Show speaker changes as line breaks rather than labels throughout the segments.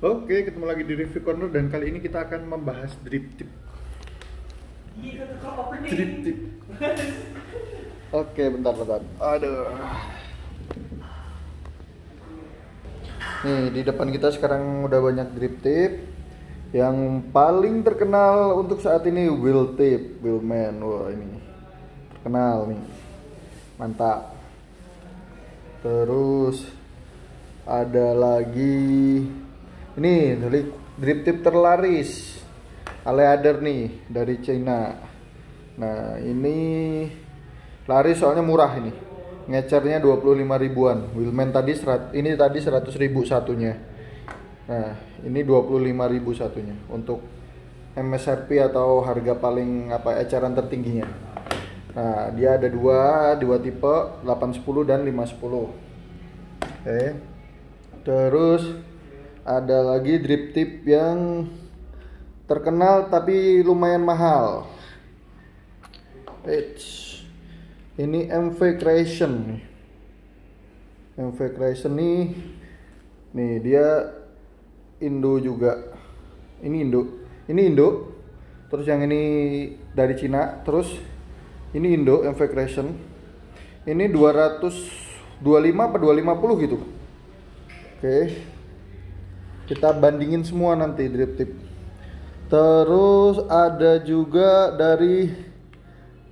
Oke, ketemu lagi di Review Corner dan kali ini kita akan membahas drip tip. Drip tip. Oke, bentar. Aduh. Nih, di depan kita sekarang udah banyak drip tip. Yang paling terkenal untuk saat ini wheel tip, Wheelman. Wah, ini terkenal nih. Mantap. Terus ada lagi ini dari drip tip terlaris Aleader nih dari China. Nah, ini laris soalnya murah ini. Ngecernya 25 ribuan. Wheelman tadi ini tadi 100 ribu satunya. Nah, ini 25 ribu satunya untuk MSRP atau harga paling eceran tertingginya. Nah, dia ada dua tipe, 810 dan 510. Oke. Terus ada lagi drip tip yang terkenal tapi lumayan mahal. Ini MV Creation. MV Creation nih dia Indo juga. Ini Indo. Terus yang ini dari Cina. Terus ini Indo MV Creation. Ini 225 apa 250 gitu. Oke. Kita bandingin semua nanti drip tip. Terus ada juga dari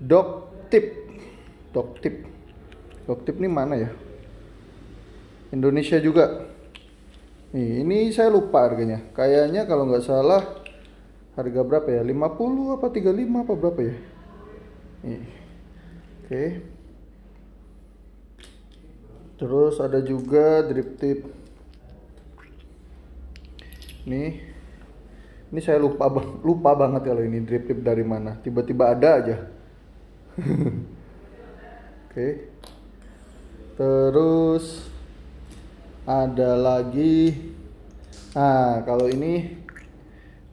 Dog tip ini mana ya? Indonesia juga. Nih, ini saya lupa harganya. Kayaknya kalau nggak salah harga berapa ya? 50 apa 35 apa berapa ya? Nih. Oke. Terus ada juga drip tip. Ini saya lupa banget kalau ini drip tip dari mana. Tiba-tiba ada aja. Oke. Terus ada lagi. Nah, kalau ini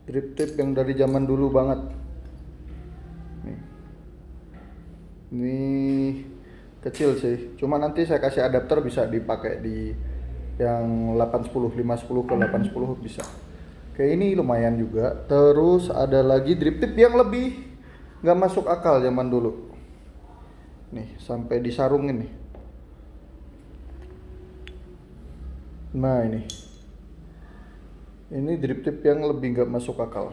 drip tip yang dari zaman dulu banget. Ini kecil sih. Cuma nanti saya kasih adapter bisa dipakai di yang 810, 510 ke 810 bisa. Oke, ini lumayan juga. Terus ada lagi drip tip yang lebih nggak masuk akal zaman dulu. Nih, sampai disarungin nih. Nah, ini drip tip yang lebih nggak masuk akal.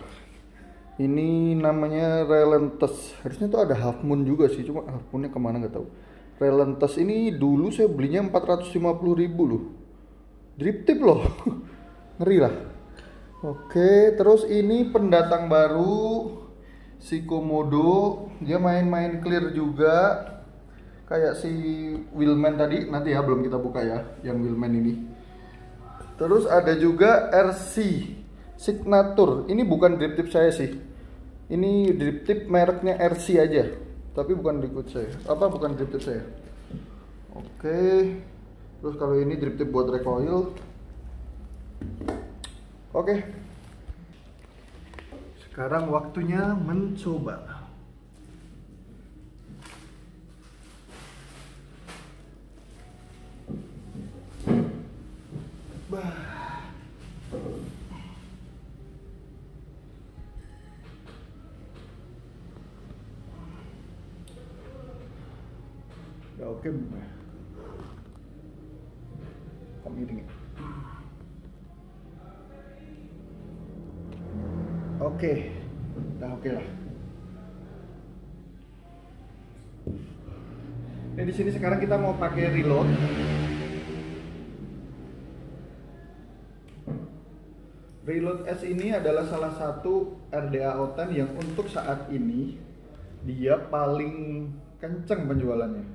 Ini namanya Relentless. Harusnya tuh ada Half Moon juga sih, cuma Half Moonnya kemana nggak tahu. Relentless ini dulu saya belinya 450 ribu loh. Drip tip loh. Ngeri lah. Oke, terus ini pendatang baru si Komodo. Dia main-main clear juga. Kayak si Wheelman tadi. Nanti ya belum kita buka ya yang Wheelman ini. Terus ada juga RC Signature. Ini bukan drip tip saya sih. Ini drip tip mereknya RC aja. Tapi bukan drip tip saya. Bukan drip tip saya. Oke. Terus kalau ini drip tip buat recoil. Oke. Sekarang waktunya mencoba. Ya oke. Oke. Udah oke lah. Nah, di sini sekarang kita mau pakai reload. Reload S ini adalah salah satu RDA O10 yang untuk saat ini dia paling kenceng penjualannya.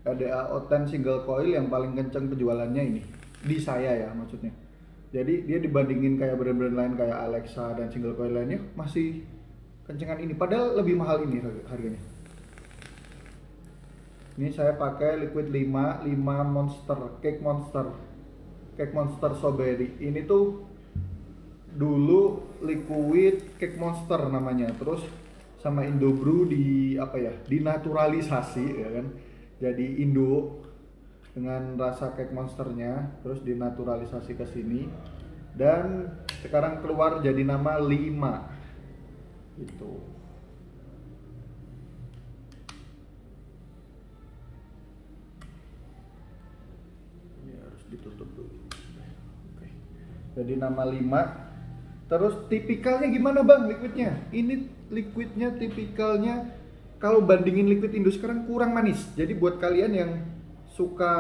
RDA O10 single coil yang paling kenceng penjualannya ini. Di saya ya maksudnya. Jadi dia dibandingin kayak brand-brand lain kayak Alexa dan single coil lainnya masih kencengan ini. Padahal lebih mahal ini harganya. Ini saya pakai liquid 5 monster, cake monster strawberry. Ini tuh dulu liquid cake monster namanya. Terus sama Indobrew dinaturalisasi ya kan. Jadi Indo dengan rasa cake monsternya terus dinaturalisasi ke sini dan sekarang keluar jadi nama 5 gitu. Ini harus ditutup dulu. Oke. Jadi nama 5. Terus tipikalnya gimana bang liquidnya? Ini liquidnya tipikalnya kalau bandingin liquid Indo sekarang kurang manis. Jadi buat kalian yang suka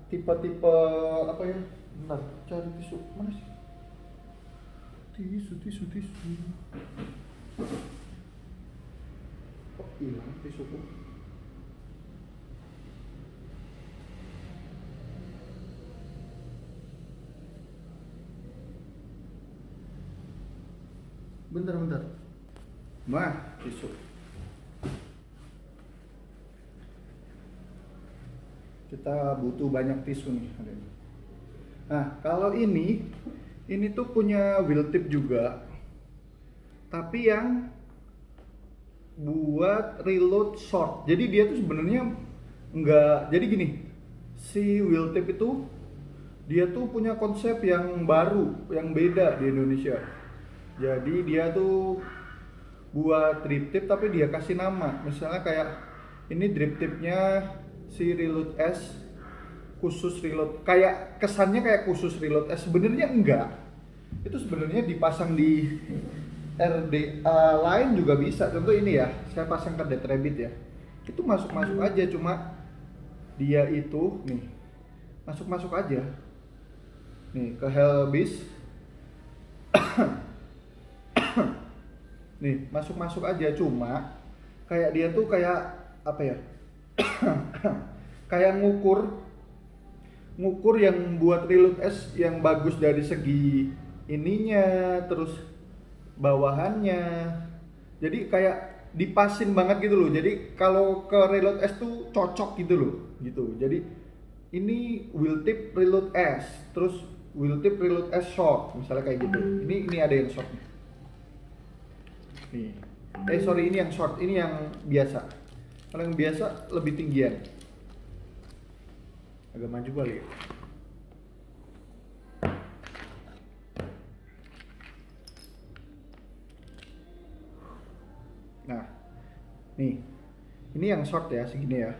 tipe-tipe apa ya? Bentar, cari tisu mana sih? Tisu. Kok hilang tisuku? Bentar. Tisu. Kita butuh banyak tisu nih. Nah, kalau ini tuh punya wheel tip juga, tapi yang buat reload short. Jadi dia tuh sebenarnya enggak. Jadi gini, si wheel tip itu dia tuh punya konsep yang baru, yang beda di Indonesia. Jadi dia tuh buat drip tip tapi dia kasih nama. Misalnya kayak ini drip tipnya si Reload S khusus reload. Kayak kesannya kayak khusus reload S, sebenarnya enggak. Itu sebenarnya dipasang di RDA lain juga bisa. Contoh ini ya, saya pasang ke Dead Rabbit ya. Itu masuk-masuk aja, cuma dia itu nih masuk-masuk aja. Nih ke Hellbeast nih masuk aja, cuma kayak dia tuh kayak apa ya? Kayak ngukur yang buat reload S yang bagus dari segi ininya, terus bawahannya. Jadi kayak dipasin banget gitu loh. Jadi kalau ke reload S tuh cocok gitu loh, gitu. Jadi ini wheel tip reload S, terus wheel tip reload S short, misalnya kayak gitu. Ini ada yang short nih. Ini yang short, ini yang biasa. Kalau yang biasa lebih tinggian. Agak maju kali ya. Nah, nih, ini yang short ya, segini ya.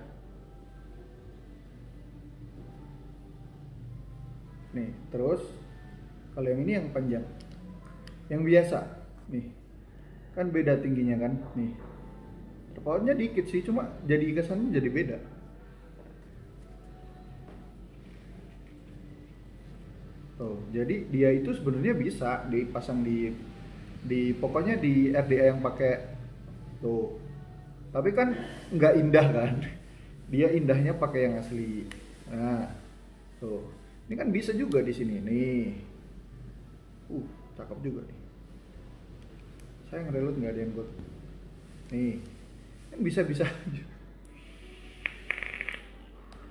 Nih, terus kalau yang ini yang panjang, yang biasa, nih, kan beda tingginya kan, nih. Terpautnya dikit sih, cuma jadi kesannya jadi beda. Tuh, jadi dia itu sebenarnya bisa dipasang di pokoknya di RDA yang pakai tuh. Tapi kan nggak indah kan. Dia indahnya pakai yang asli. Nah, tuh. Ini kan bisa juga di sini nih. Cakep juga nih. Saya ngereload nggak ada yang buat. Nih. Kan bisa-bisa.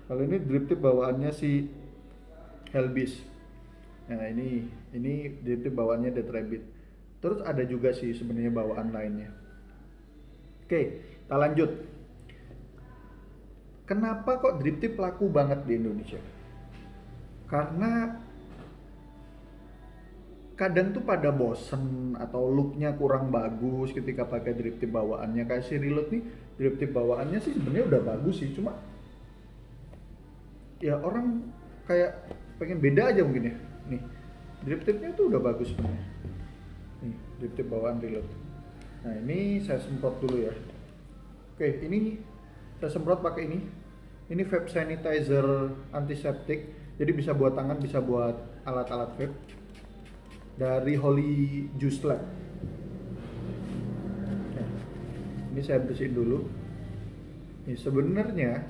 Kalau ini drip tip bawaannya si Hellbeast. Nah, ini drip tip bawaannya Dead Rabbit. Terus ada juga sih sebenarnya bawaan lainnya. Oke, kita lanjut. Kenapa kok drip tip laku banget di Indonesia? Karena kadang tuh pada bosen atau looknya kurang bagus ketika pakai drip tip bawaannya. Kayak si Reload nih, drip tip bawaannya sih sebenarnya udah bagus sih, cuma ya orang kayak pengen beda aja mungkin ya. Nih, drip tipnya tuh udah bagus sebenarnya. Nih, drip tip bawaan Reload. Nah, ini saya semprot dulu ya. Oke, ini saya semprot pakai ini. Ini vape sanitizer antiseptik. Jadi bisa buat tangan, bisa buat alat-alat vape. Dari Holy Juice Lab. Nah, ini saya bersihin dulu. Nih, sebenarnya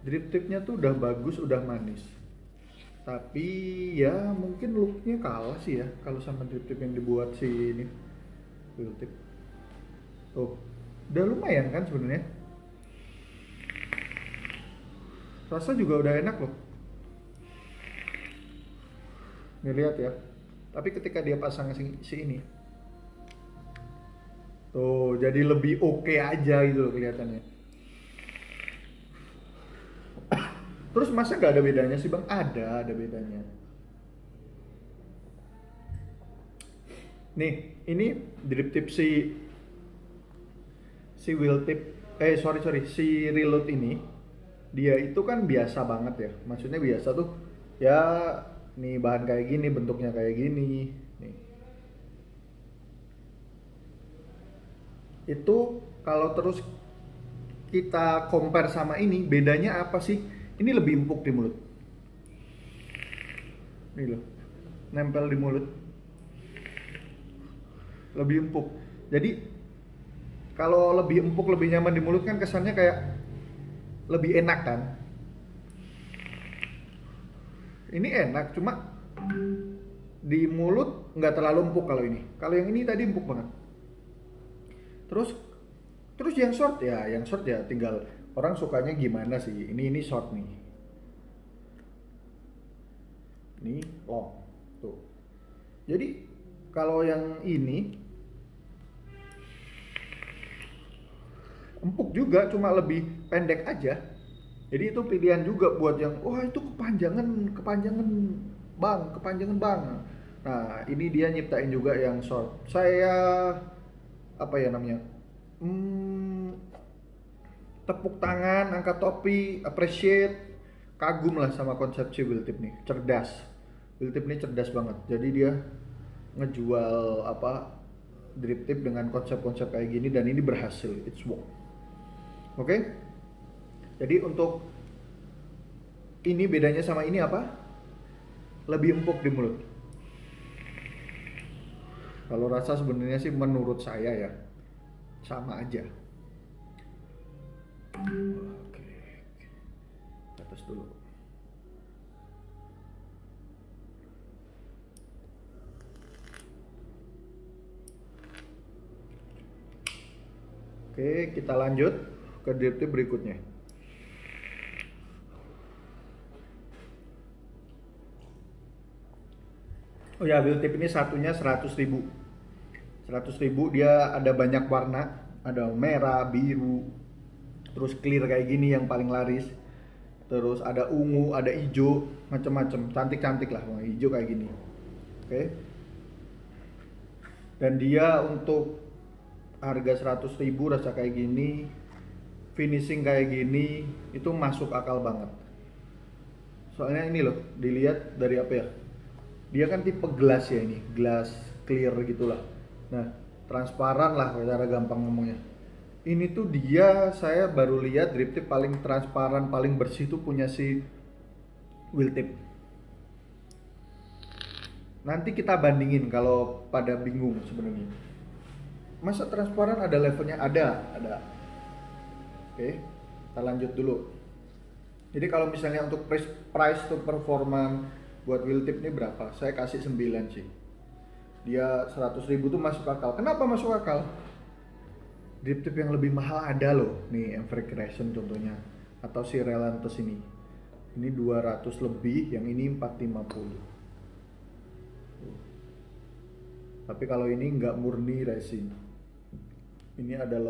drip tipnya tuh udah bagus, udah manis. Tapi ya mungkin looknya kalah sih ya kalau sama drip tip yang dibuat si ini wheel tip. Tuh, udah lumayan kan sebenarnya. Rasa juga udah enak loh. Nih lihat ya. Tapi ketika dia pasang si ini, tuh jadi lebih oke aja gitu loh kelihatannya. Terus masa gak ada bedanya sih bang? Ada bedanya. Nih, ini drip tip si wheel tip si reload ini, dia itu kan biasa banget ya, maksudnya biasa tuh ya, nih bahan kayak gini, bentuknya kayak gini nih. Itu kalau terus kita compare sama ini, bedanya apa sih? Ini lebih empuk di mulut nih loh, nempel di mulut, lebih empuk. Jadi kalau lebih empuk, lebih nyaman di mulut kan kesannya kayak lebih enak kan. Ini enak, cuma di mulut nggak terlalu empuk kalau ini. Kalau yang ini tadi empuk banget. Terus yang short ya tinggal orang sukanya gimana sih. Ini short nih. Ini long tuh. Jadi kalau yang ini empuk juga, cuma lebih pendek aja. Jadi itu pilihan juga buat yang wah itu kepanjangan bang. Nah ini dia nyiptain juga yang short. Saya apa ya namanya, tepuk tangan, angkat topi, appreciate, kagum lah sama konsep si wheel tip nih. Cerdas, wheel tip ini cerdas banget. Jadi dia ngejual apa, drip tip dengan konsep-konsep kayak gini, dan ini berhasil, it's work. Oke? Jadi untuk ini bedanya sama ini apa? Lebih empuk di mulut. Kalau rasa sebenarnya sih menurut saya ya sama aja. Oke, ke atas dulu. Oke, kita lanjut ke drip tip berikutnya. Oh ya, wheel tip ini satunya 100.000. 100.000, dia ada banyak warna, ada merah, biru, terus clear kayak gini yang paling laris. Terus ada ungu, ada hijau, macam-macam, cantik-cantik lah, warna hijau kayak gini. Oke. Dan dia untuk harga 100.000 rasa kayak gini, finishing kayak gini, itu masuk akal banget. Soalnya ini loh, dilihat dari apa ya? Dia kan tipe gelas ya, ini gelas clear gitulah. Nah, transparan lah cara gampang ngomongnya. Ini tuh dia, saya baru lihat drip tip paling transparan, paling bersih tuh punya si wheel tip. Nanti kita bandingin kalau pada bingung sebenarnya. Masa transparan ada levelnya? Ada. Oke, kita lanjut dulu. Jadi kalau misalnya untuk price to performance buat wheel tip ini berapa? Saya kasih 9 sih. Dia 100.000 tuh masuk akal. Kenapa masuk akal? Drip tip yang lebih mahal ada loh. Nih, Every Creation contohnya. Atau si Relentless ini. Ini 200 lebih, yang ini 450. Tapi kalau ini nggak murni resin. Ini ada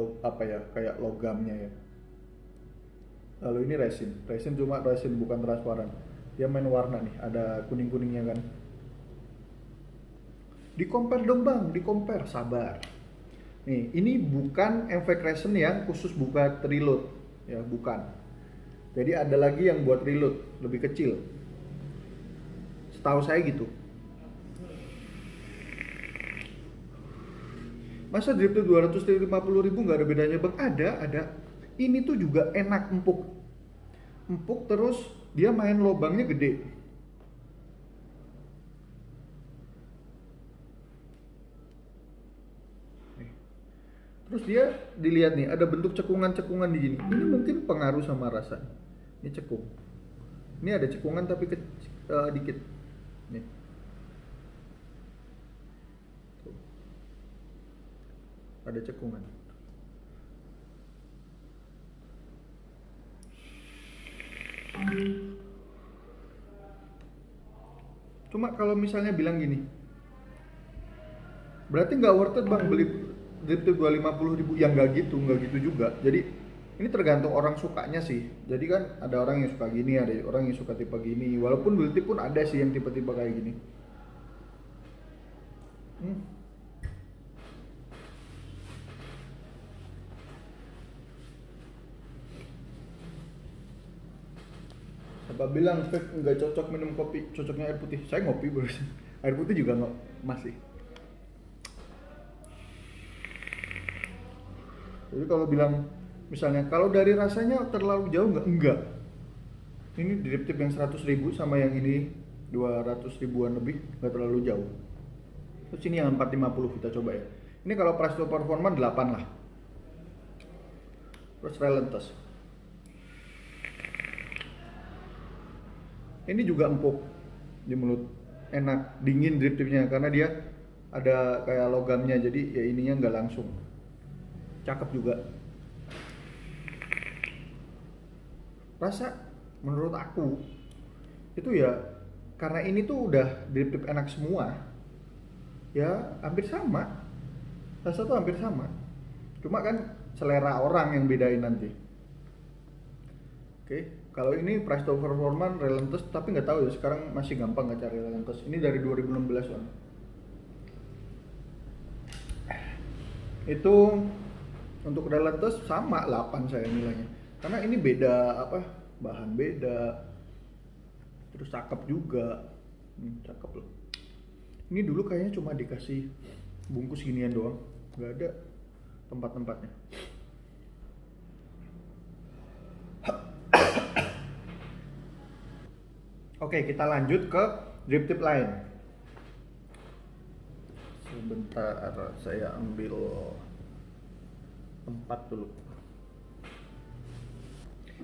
kayak logamnya ya. Lalu ini resin cuma resin, bukan transparan. Dia main warna nih, ada kuning-kuningnya kan. Di-compare dong bang, di-compare, sabar. Nih, ini bukan MV Crescent yang khusus buat reload, ya bukan. Jadi ada lagi yang buat reload, lebih kecil. Setahu saya gitu. Masa drip tuh 250.000 nggak ada bedanya bang? Ada. Ini tuh juga enak, empuk terus dia main lobangnya gede. Terus dia dilihat nih, ada bentuk cekungan-cekungan di gini. Ini mungkin pengaruh sama rasa. Ini cekung. Ini ada cekungan tapi dikit. Nih. Tuh. Ada cekungan. Cuma kalau misalnya bilang gini, berarti nggak worth it bang beli drip tip 250.000? Ya nggak gitu juga. Jadi ini tergantung orang sukanya sih. Jadi kan ada orang yang suka gini, ada orang yang suka tipe gini. Walaupun wheel tip pun ada sih yang tipe-tipe kayak gini. suka bilang vape nggak cocok minum kopi, cocoknya air putih. Saya ngopi barusan. Air putih juga nggak masih. Jadi kalau bilang misalnya kalau dari rasanya terlalu jauh enggak. Ini drip tip yang 100.000 sama yang ini 200 ribuan lebih, nggak terlalu jauh. Terus ini yang 450 kita coba ya. Ini kalau price to performance 8 lah. Terus Relentless. Ini juga empuk di mulut, enak, dingin drip tipnya karena dia ada kayak logamnya, jadi ya ininya nggak langsung. Cakep juga. Rasa menurut aku itu ya karena ini tuh udah drip tip enak semua, ya hampir sama. Rasa tuh hampir sama. Cuma kan selera orang yang bedain nanti. Oke, kalau ini price to performance Relentless, tapi nggak tahu ya sekarang masih gampang nggak cari Relentless. Ini dari 2016 kan. Itu untuk Relentless sama 8 saya nilainya. Karena ini beda apa? Bahan beda. Terus cakep juga. Cakep loh. Ini dulu kayaknya cuma dikasih bungkus ginian doang, nggak ada tempat-tempatnya. Oke, kita lanjut ke drip tip lain. Sebentar, saya ambil tempat dulu.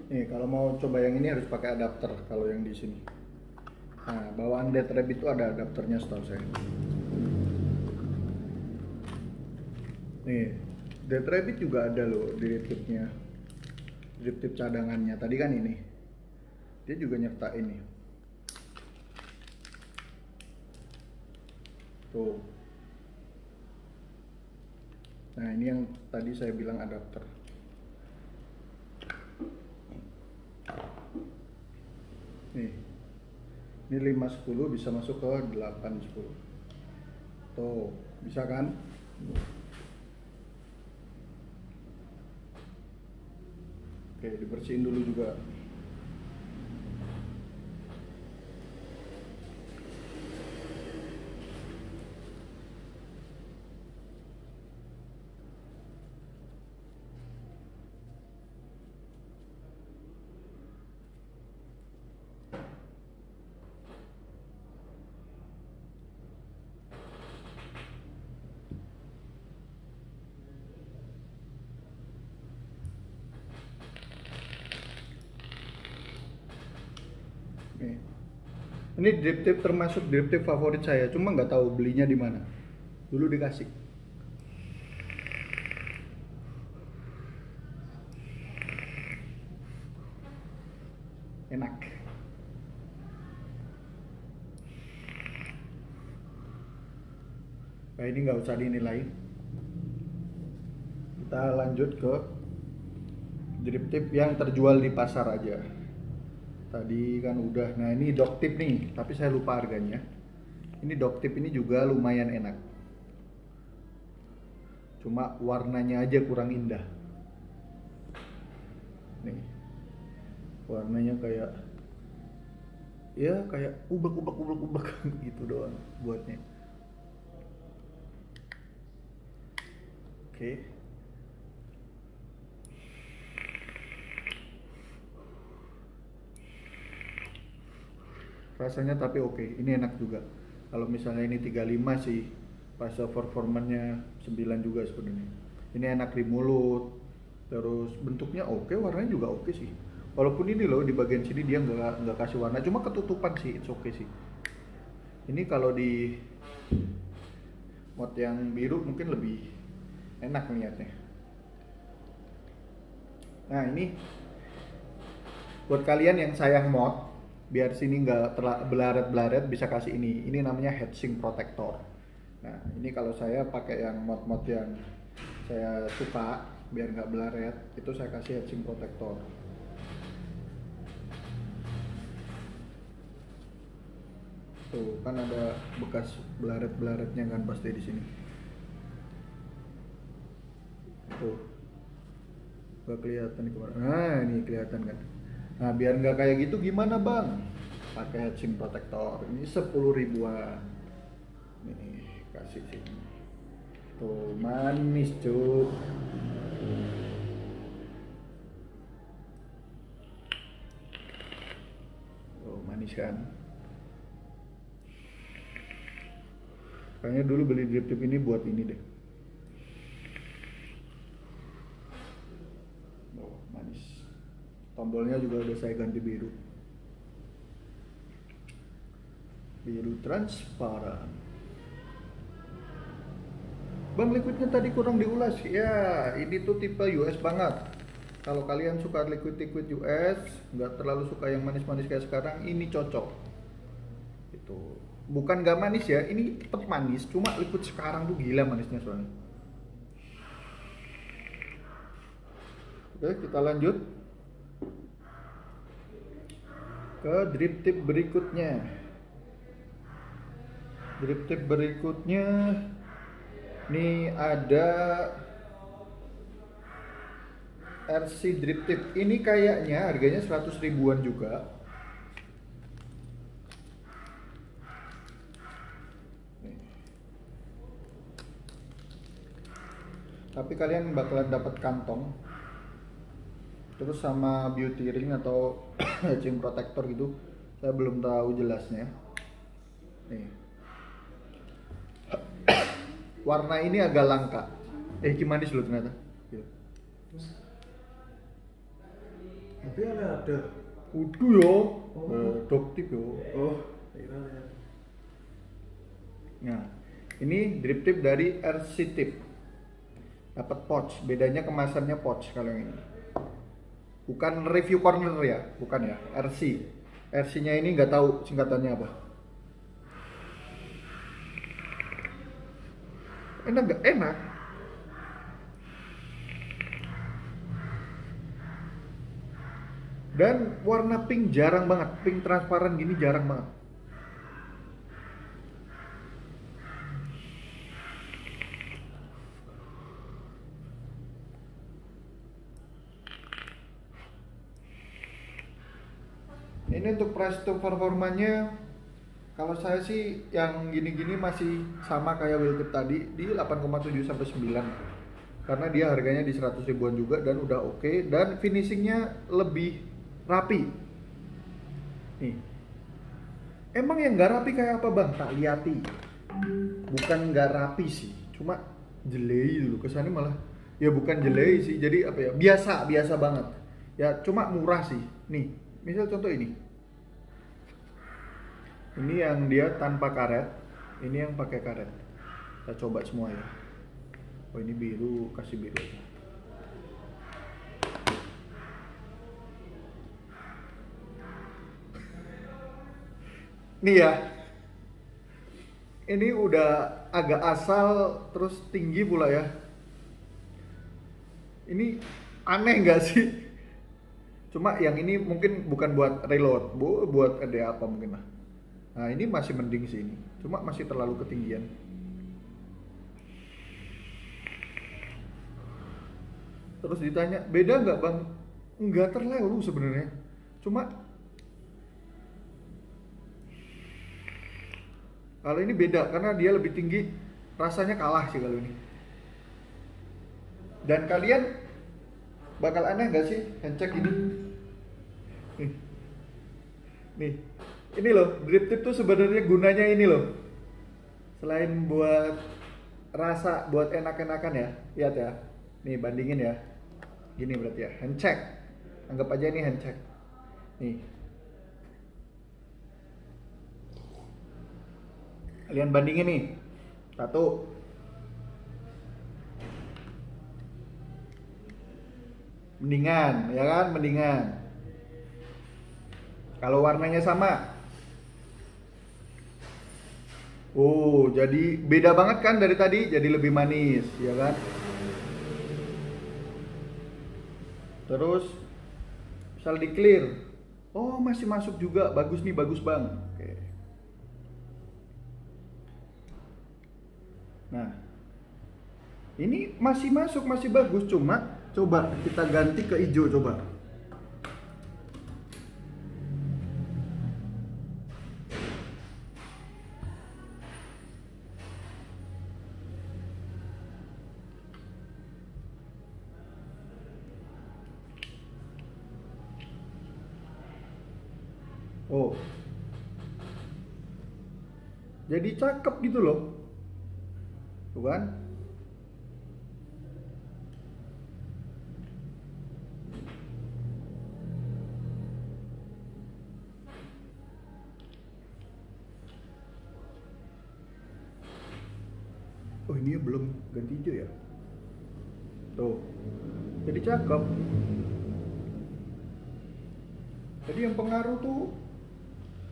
Nih, kalau mau coba yang ini harus pakai adapter kalau yang di sini. Nah, bawaan Dead Rabbit itu ada adapternya setahu saya. Nih, Dead Rabbit juga ada loh drip tipnya. Drip tip cadangannya. Tadi kan ini. Dia juga nyertain nih. Tuh. Nah, ini yang tadi saya bilang adapter. Nih. Ini 510 bisa masuk ke 810. Tuh, bisa kan? Oke, dibersihin dulu juga. Nih. Ini drip tip termasuk drip tip favorit saya, cuma nggak tahu belinya di mana. Dulu dikasih. Enak. Nah, ini nggak usah dinilai. Kita lanjut ke drip tip yang terjual di pasar aja. Tadi kan udah. Nah, ini dog tip nih, tapi saya lupa harganya. Ini dog tip ini juga lumayan enak. Cuma warnanya aja kurang indah. Nih. Warnanya kayak ya kayak ubek gitu doang buatnya. Oke. Rasanya tapi oke, ini enak juga. Kalau misalnya ini 35 sih, pas performanya 9 juga sebenarnya. Ini enak di mulut, terus bentuknya oke, warnanya juga oke sih. Walaupun ini loh di bagian sini dia nggak kasih warna, cuma ketutupan sih, it's okay sih. Ini kalau di mod yang biru mungkin lebih enak lihatnya. Nah, ini buat kalian yang sayang mod, biar sini nggak belaret-belaret, bisa kasih ini. Ini namanya heatsink protector. Nah, ini kalau saya pakai yang mod-mod yang saya suka biar nggak belaret, itu saya kasih heatsink protector. Tuh kan ada bekas belaret-belaretnya kan pasti di sini. Tuh, nggak kelihatan kemana. Nah, ini kelihatan kan. Nah, biar nggak kayak gitu gimana bang? Pakai heatsink protector. Ini 10 ribuan. Nih, kasih sini. Tuh, manis cuk. Tuh, manis kan? Kayaknya dulu beli drip tip ini buat ini deh. Oh, manis. Tombolnya juga udah saya ganti biru. Biru transparan. Bang, liquidnya tadi kurang diulas. Ya, ini tuh tipe US banget. Kalau kalian suka liquid US, nggak terlalu suka yang manis-manis kayak sekarang, ini cocok. Itu bukan nggak manis ya, ini tetap manis. Cuma liquid sekarang tuh gila manisnya soalnya. Oke, kita lanjut ke drip tip berikutnya. Drip tip berikutnya nih ada RC drip tip. Ini kayaknya harganya 100 ribuan juga. Nih. Tapi kalian bakalan dapat kantong. Terus sama beauty ring atau heatsink protector gitu. Saya belum tahu jelasnya. Nih. Warna ini agak langka. Gimana sih lo ternyata?
Tapi ada.
Udah yo. Dok tip yo.
Oh.
Nah, ini drip tip dari RC tip. Dapat pouch. Bedanya kemasannya pouch kalau yang ini. Bukan review corner ya, bukan ya. RC. RC-nya ini nggak tahu singkatannya apa. Enak nggak? Enak. Dan warna pink jarang banget. Pink transparan gini jarang banget. Ini untuk price to performanya, kalau saya sih yang gini-gini masih sama kayak wheel tip tadi di 8,7 sampai 9. Karena dia harganya di 100 ribuan juga dan udah oke, dan finishingnya lebih rapi. Nih. Emang yang nggak rapi kayak apa bang? Tak lihati. Bukan nggak rapi sih, cuma jelei dulu kesannya malah. Ya bukan jelei sih, jadi apa ya? Biasa banget. Ya cuma murah sih. Nih, misal contoh ini. Ini yang dia tanpa karet, ini yang pakai karet. Kita coba semua ya. Oh ini biru, kasih biru aja. Nih ya, ini udah agak asal terus tinggi pula ya. Ini aneh nggak sih? Cuma yang ini mungkin bukan buat reload, buat ada apa mungkin lah. Nah ini masih mending sih ini, cuma masih terlalu ketinggian. Terus ditanya, beda nggak bang? Nggak terlalu sebenarnya, cuma kalau ini beda karena dia lebih tinggi, rasanya kalah sih kalau ini. Dan kalian bakal aneh nggak sih handcheck ini? Nih, ini loh, drip tip tuh sebenarnya gunanya ini loh. Selain buat rasa, buat enak-enakan ya, lihat ya. Nih bandingin ya, gini berarti ya, handcheck. Anggap aja ini handcheck. Nih, kalian bandingin nih, satu. Mendingan, ya kan? Mendingan. Kalau warnanya sama. Oh, jadi beda banget kan dari tadi, jadi lebih manis, ya kan? Terus misal di clear. Oh, masih masuk juga. Bagus nih, bagus, Bang. Oke. Nah. Ini masih masuk, masih bagus, cuma coba kita ganti ke hijau coba. Oh, jadi cakep gitu loh, tuh kan? Oh, ini belum ganti hijau ya? Tuh, jadi cakep. Jadi yang pengaruh tuh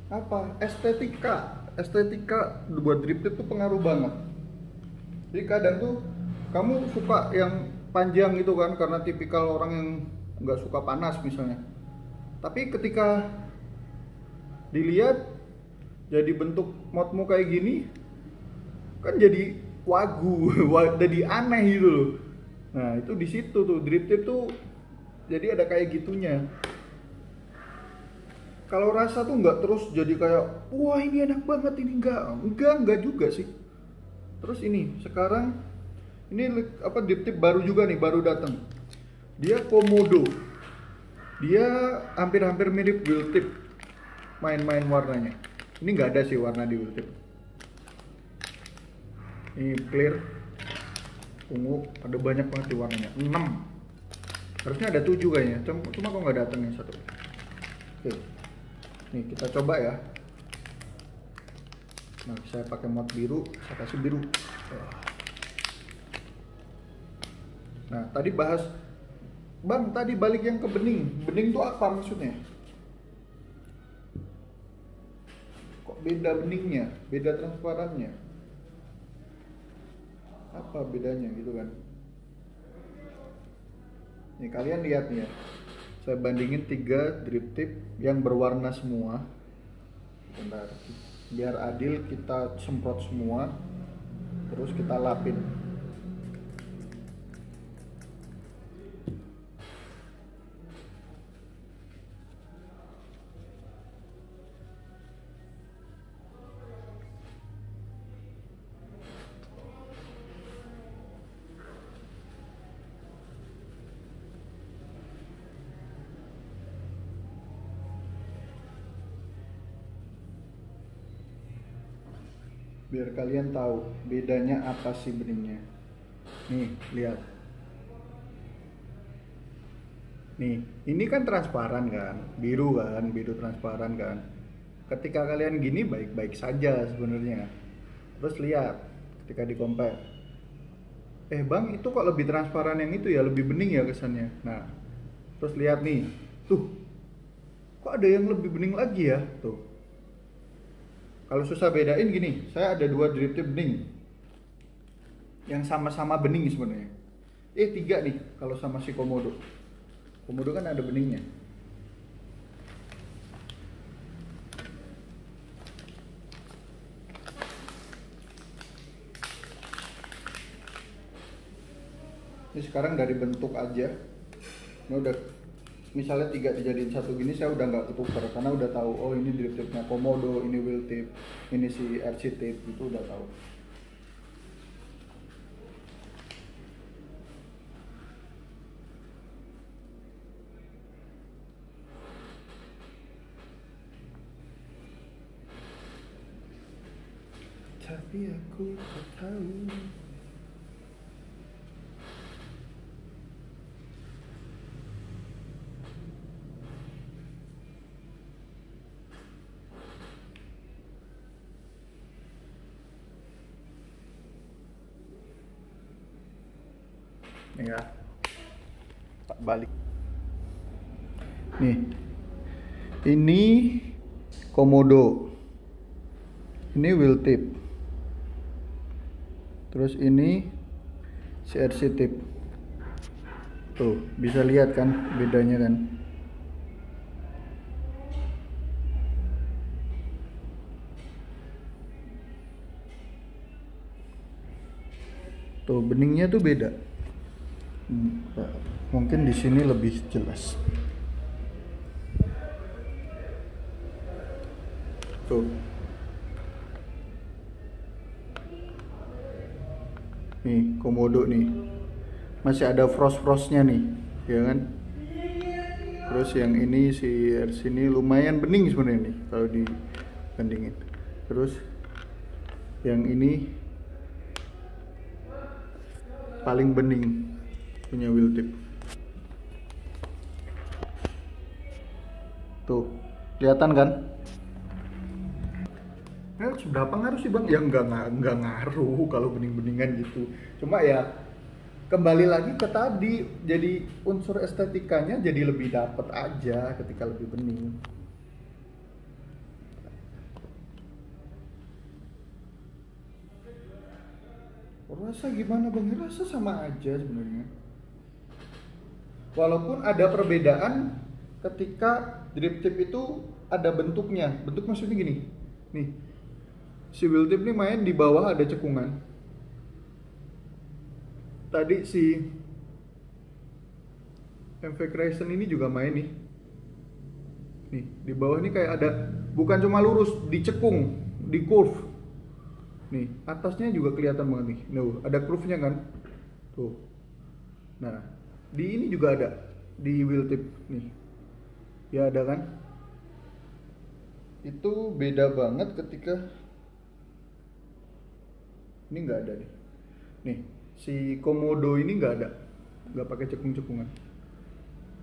apa? Estetika buat drip tip tuh pengaruh banget. Jadi kadang tuh kamu suka yang panjang gitu kan, karena tipikal orang yang nggak suka panas misalnya. Tapi ketika dilihat jadi bentuk modmu kayak gini, kan jadi wagu, jadi aneh gitu loh. Nah itu di situ tuh drip tip tuh, jadi ada kayak gitunya. Kalau rasa tuh nggak terus jadi kayak wah ini enak banget, ini enggak juga sih. Terus ini sekarang ini apa, drip tip baru juga nih, baru datang. Dia komodo. Dia hampir-hampir mirip wheel tip. Main-main warnanya. Ini nggak ada sih warna di wheel tip. Ini clear, ungu, ada banyak banget di warnanya. 6. Harusnya ada 7 kayaknya. Cuma kok nggak datang yang satu. Oke. Nih kita coba ya. Nah, saya pakai mod biru, saya kasih biru. Nah, tadi bahas, Bang, tadi balik yang ke bening. Bening tuh apa maksudnya? Kok beda beningnya, beda transparannya? Apa bedanya gitu kan? Nih kalian lihat nih ya. Saya bandingin 3 drip tip yang berwarna semua. Bentar. Biar adil kita semprot semua. Terus kita lapin. Biar kalian tahu bedanya apa sih beningnya. Nih, lihat. Nih, ini kan transparan kan, biru transparan kan. Ketika kalian gini baik-baik saja sebenarnya. Terus lihat, ketika di compare. Bang, itu kok lebih transparan yang itu ya, lebih bening ya kesannya. Nah, terus lihat nih, tuh, kok ada yang lebih bening lagi ya, tuh. Kalau susah bedain gini, saya ada 2 drip tip bening yang sama-sama bening sebenarnya. 3 nih kalau sama si komodo. Komodo kan ada beningnya. Ini sekarang dari bentuk aja. Ini udah, misalnya 3 dijadiin satu gini, saya udah nggak ketukar karena udah tahu, oh ini drip tipnya komodo, ini wheel tip, ini si RC tip, itu udah tahu. Tapi aku tak tahu. Ya, tak balik. Nih, ini komodo, ini wheel tip, terus ini CRC tip. Tuh bisa lihat kan bedanya kan. Tuh beningnya tuh beda. Mungkin di sini lebih jelas. Tuh. Nih, komodo nih. Masih ada frost-frostnya nih, ya kan? Terus yang ini si RC ini lumayan bening sebenarnya nih kalau dibandingin. Terus yang ini paling bening punya wheel tip. Tuh, kelihatan kan? Nah, seberapa ngaruh sih bang? Ya nggak ngaruh kalau bening-beningan gitu. Cuma ya kembali lagi ke tadi, jadi unsur estetikanya jadi lebih dapet aja ketika lebih bening. Rasa gimana bang? Rasa sama aja sebenarnya. Walaupun ada perbedaan ketika drip tip itu ada bentuknya. Bentuk maksudnya gini, nih si wheel tip ini main di bawah ada cekungan. Tadi si MV Crescent ini juga main nih. Nih, di bawah ini kayak ada, bukan cuma lurus, dicekung, di curve. Nih, atasnya juga kelihatan banget nih. Nah, ada curve-nya kan? Tuh. Nah, di ini juga ada di wheel tip nih. Ya ada kan? Itu beda banget ketika ini nggak ada nih. Nih, si komodo ini nggak pakai cekung-cekungan,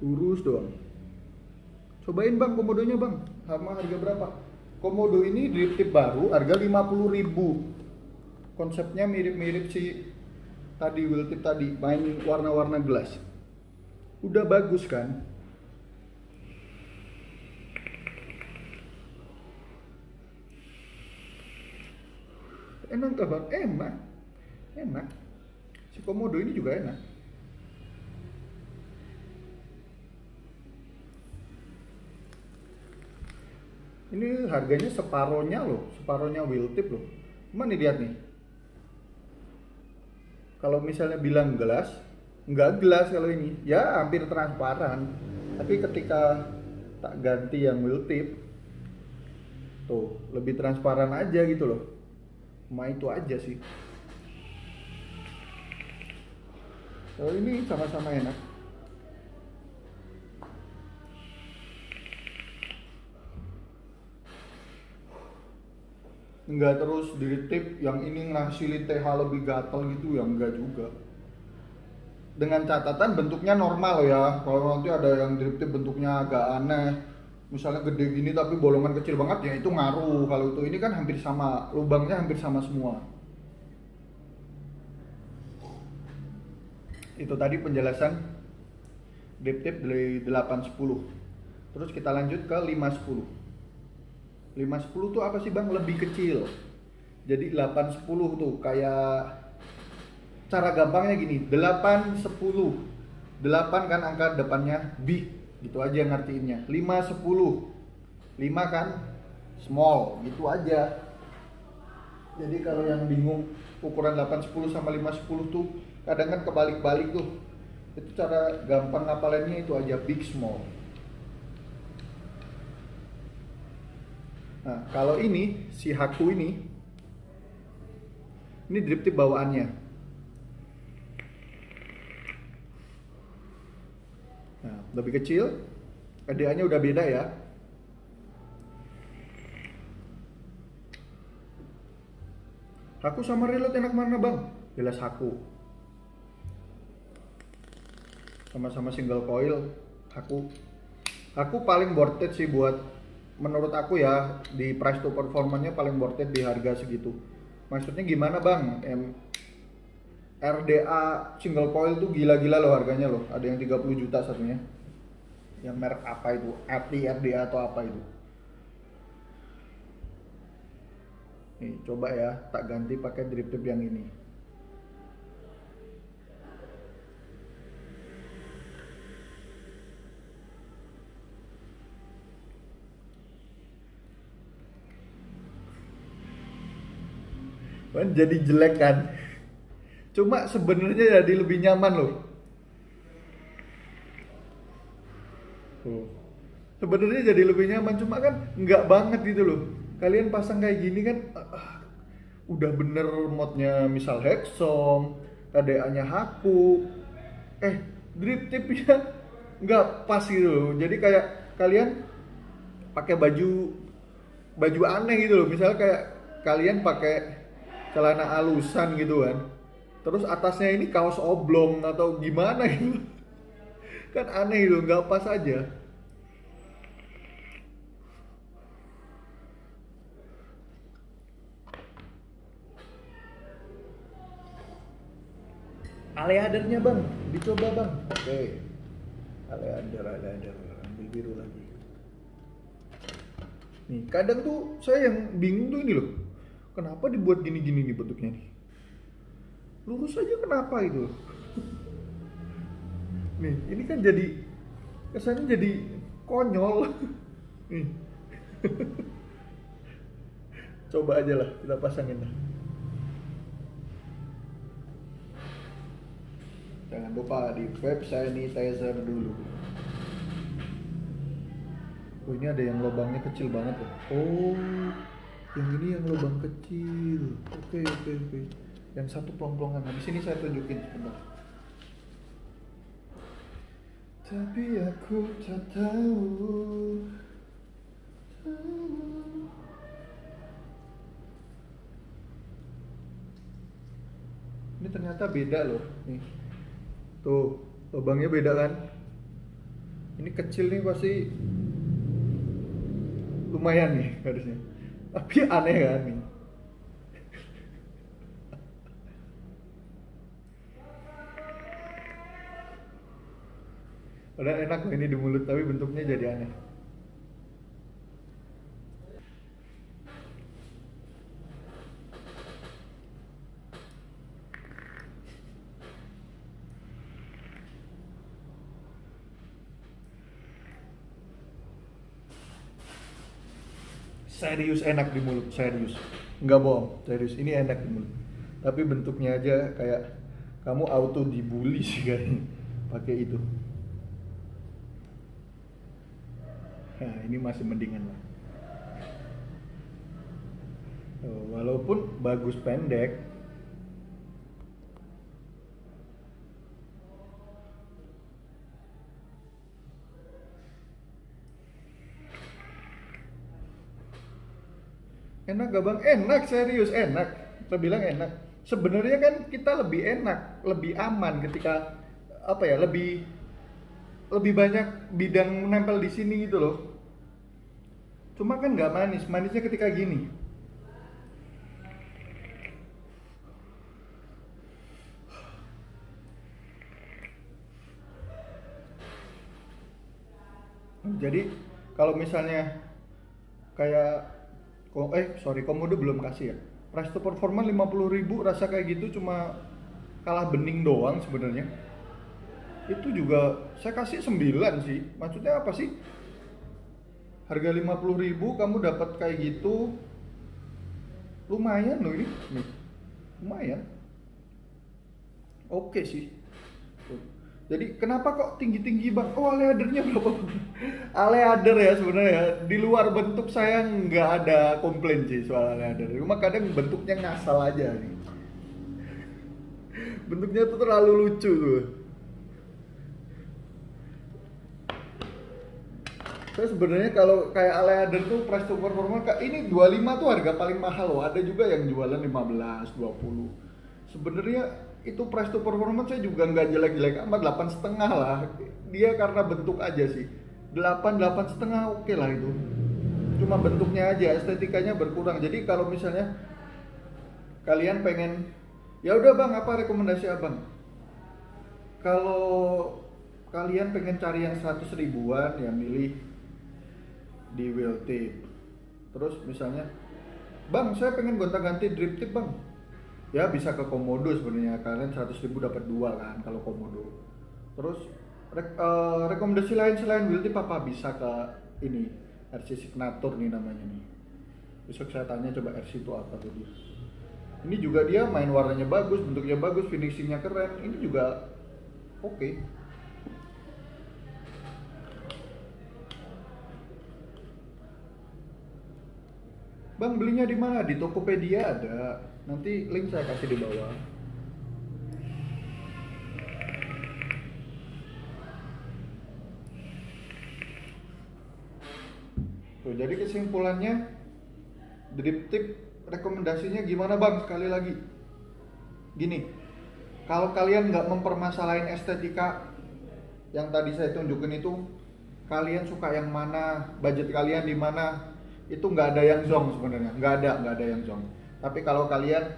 lurus doang. Cobain bang komodonya bang, sama harga berapa? Komodo ini drip tip baru, harga 50.000. Konsepnya mirip-mirip si tadi wheel tip tadi, main warna-warna gelas. Udah bagus kan? Enak gak bang? Enak. Si komodo ini juga enak. Ini harganya separohnya loh, separohnya wheel tip loh. Cuman nih lihat nih. Kalau misalnya bilang gelas, nggak gelas kalau ini, ya hampir transparan. Tapi ketika tak ganti yang wheel tip, tuh lebih transparan aja gitu loh. Cuma itu aja sih. Kalau ini sama-sama enak. Enggak terus drip tip yang ini ngasilin TH lebih gatel gitu ya, enggak juga. Dengan catatan bentuknya normal ya. Kalau nanti ada yang drip tip bentuknya agak aneh, misalnya gede gini tapi bolongan kecil banget, ya itu ngaruh. Kalau itu ini kan hampir sama, lubangnya hampir sama semua. Itu tadi penjelasan drip tip dari 810. Terus kita lanjut ke 510. 510 tuh apa sih bang? Lebih kecil. Jadi 810 tuh kayak, cara gampangnya gini, 810. 8 kan angka depannya big, gitu aja ngertiinnya. 510. 5 kan small, gitu aja. Jadi kalau yang bingung ukuran 810 sama 510 tuh kadang kan kebalik-balik tuh. Itu cara gampang ngapalinnya itu aja, big small. Nah, kalau ini si Haku ini drip tip bawaannya. Nah, lebih kecil, RDA-nya udah beda ya. Haku sama reload enak mana bang? Jelas Haku. Sama-sama single coil, Haku paling worth it sih buat, menurut aku ya, di price to performanya paling worth it di harga segitu. Maksudnya gimana bang? RDA single coil tuh gila-gila loh harganya loh. Ada yang 30 juta satunya. Yang merek apa itu? ATI RDA atau apa itu? Nih coba ya, tak ganti pakai drip tip yang ini. Kan jadi jelek kan? Cuma sebenarnya jadi lebih nyaman loh. Sebenarnya jadi lebih nyaman, cuma kan nggak banget gitu loh. Kalian pasang kayak gini kan, udah bener modnya misal Hexom, KDA-nya Haku, drip tipnya nggak pas gitu loh. Jadi kayak kalian pakai baju aneh gitu loh. Misalnya kayak kalian pakai celana alusan gitu kan, terus atasnya ini kaos oblong atau gimana gitu. Kan aneh gitu, nggak pas aja. Aleadernya bang, dicoba bang. Oke, aleader, ambil biru lagi. Nih, kadang tuh saya yang bingung tuh ini loh. Kenapa dibuat gini-gini nih bentuknya nih? Lurus aja kenapa itu? Nih, ini kan jadi kesannya jadi konyol. Nih. Coba aja lah, kita pasangin lah. Jangan lupa di vape sanitizer dulu. Oh, ini ada yang lubangnya kecil banget loh. Oh, yang ini yang lubang kecil. Oke. Yang satu plong-plongan. Nah, di sini saya tunjukin sebentar. Tapi aku tak tahu. Ini ternyata beda loh. Nih. Tuh, lubangnya beda kan? Ini kecil nih pasti lumayan nih harusnya. Tapi aneh kan nih. Padahal enak loh ini di mulut, tapi bentuknya jadi aneh. Serius enak di mulut, serius. Nggak bohong, serius. Ini enak di mulut. Tapi bentuknya aja kayak kamu auto dibully sih kayaknya pakai itu. Nah, ini masih mendingan lah. Walaupun bagus pendek. Enak gak bang? Enak, serius enak. Kita bilang enak. Sebenarnya kan kita lebih enak, lebih aman ketika apa ya, lebih banyak bidang menempel di sini gitu loh. Cuma kan nggak manis, manisnya ketika gini. Jadi kalau misalnya kayak Komodo belum kasih ya. Price to performance 50.000 rasa kayak gitu cuma kalah bening doang sebenarnya. Itu juga saya kasih 9 sih. Maksudnya apa sih? Harga 50.000 kamu dapat kayak gitu. Lumayan loh ini. Nih. Lumayan. Oke sih. Jadi kenapa kok tinggi-tinggi bang? Oh, aleadernya berapa? Aleader ya sebenarnya. Di luar bentuk saya nggak ada komplain sih soal aleader. Cuma kadang bentuknya ngasal aja nih. Bentuknya tuh terlalu lucu tuh. Saya sebenarnya kalau kayak aleader tuh price to performance ini 25 tuh harga paling mahal loh. Ada juga yang jualan 15, 20. Sebenarnya itu price to performance saya juga nggak jelek-jelek amat, 8,5 lah. Dia karena bentuk aja sih 8,5 oke lah itu. Cuma bentuknya aja, estetikanya berkurang. Jadi kalau misalnya kalian pengen, ya udah bang, apa rekomendasi abang? Kalau kalian pengen cari yang 100 ribuan ya milih di wheel tip. Terus misalnya bang saya pengen gonta-ganti drip tip bang, ya bisa ke Komodo sebenarnya. Kalian 100.000 dapat 2 kan kalau Komodo. Terus rekomendasi lain selain wheel tip apa? Bisa ke ini RC Signature nih namanya nih. Besok saya tanya coba RC itu apa tuh dia. Ini juga dia main warnanya bagus, bentuknya bagus, finishingnya keren. Ini juga oke. Bang belinya di mana? Di Tokopedia ada. Nanti link saya kasih di bawah. Tuh, jadi kesimpulannya drip tip rekomendasinya gimana bang? Sekali lagi gini, kalau kalian nggak mempermasalahin estetika yang tadi saya tunjukin itu, kalian suka yang mana, budget kalian di mana, itu nggak ada yang zong sebenarnya, nggak ada yang zong. Tapi kalau kalian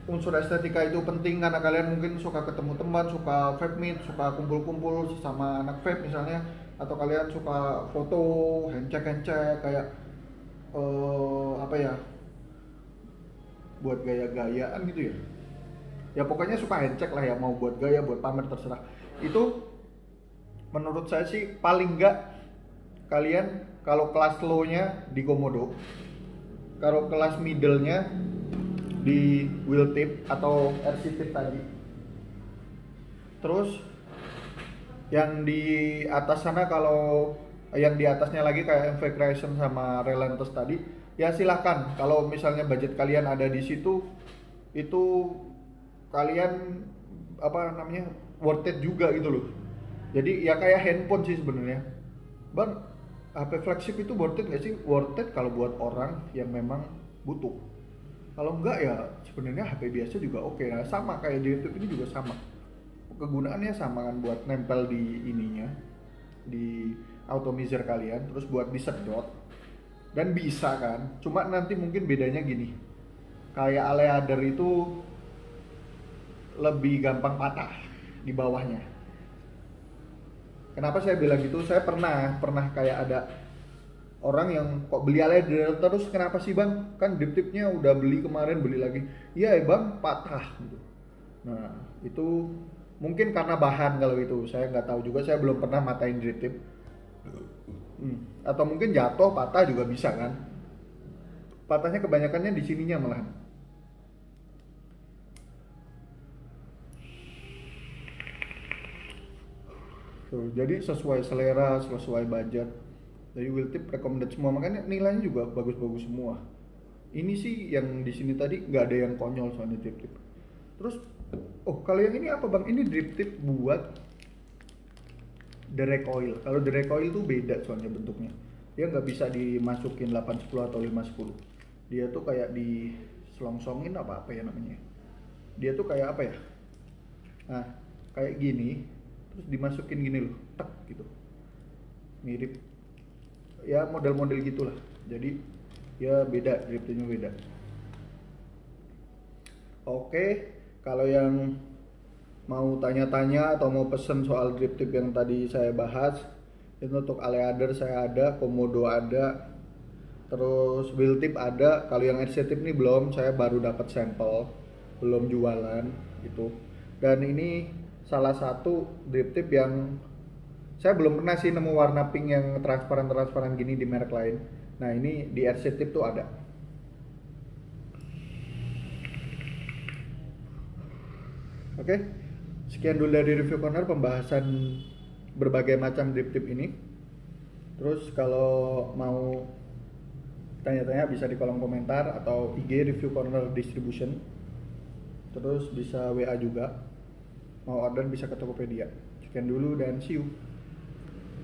unsur estetika itu penting karena kalian mungkin suka ketemu teman, suka vape meet, suka kumpul-kumpul sama anak vape misalnya, atau kalian suka foto, handshake kayak apa ya, buat gaya-gayaan gitu ya. Ya pokoknya suka handshake lah ya, mau buat gaya, buat pamer terserah. Itu menurut saya sih paling enggak kalian kalau kelas low-nya di Komodo, kalau kelas middle-nya di wheel tip atau RC tip tadi. Terus yang di atas sana, kalau yang di atasnya lagi kayak MV Creation sama Relentless tadi, ya silahkan. Kalau misalnya budget kalian ada di situ, itu kalian apa namanya, worth it juga gitu loh. Jadi ya kayak handphone sih sebenarnya. Bang, HP flagship itu worth it nggak sih? Worth it kalau buat orang yang memang butuh. Kalau enggak ya sebenarnya HP biasa juga oke. Nah, sama kayak di YouTube ini juga sama. Kegunaannya sama kan, buat nempel di ininya, di atomizer kalian, terus buat disedot dan bisa kan. Cuma nanti mungkin bedanya gini, kayak Aleader itu lebih gampang patah di bawahnya. Kenapa saya bilang gitu? Saya pernah kayak ada orang yang kok beli Aleader terus, kenapa sih bang? Kan drip tipnya udah beli kemarin, beli lagi. Iya bang, patah gitu. Nah itu mungkin karena bahan, kalau itu saya nggak tahu juga, saya belum pernah matain drip tip. Atau mungkin jatuh patah juga bisa kan. Patahnya kebanyakannya di sininya malahan. Tuh, jadi sesuai selera, sesuai budget. Jadi wheel tip recommended semua, makanya nilainya juga bagus-bagus semua. Ini sih yang di sini tadi nggak ada yang konyol soalnya drip tip. Terus, oh kalau yang ini apa bang? Ini drip tip buat direct oil. Kalau direct oil tuh beda soalnya bentuknya. Dia nggak bisa dimasukin 810 atau 510. Dia tuh kayak diselongsongin apa ya namanya. Dia tuh kayak apa ya? Nah, kayak gini, terus dimasukin gini loh, tek gitu. Mirip ya model-model gitulah. Jadi ya beda, drip tipnya beda. Oke, kalau yang mau tanya-tanya atau mau pesen soal drip tip yang tadi saya bahas, itu untuk Aleader saya ada, Komodo ada, terus wheel tip ada. Kalau yang RC tip ini belum, saya baru dapat sampel, belum jualan gitu. Dan ini salah satu drip tip yang saya belum pernah sih nemu warna pink yang transparan gini di merek lain. Nah ini di RC tip tuh ada. Oke, sekian dulu dari Review Corner, pembahasan berbagai macam drip tip ini. Terus kalau mau tanya-tanya bisa di kolom komentar atau IG Review Corner Distribution. Terus bisa WA juga. Mau order bisa ke Tokopedia. Sekian dulu dan see you.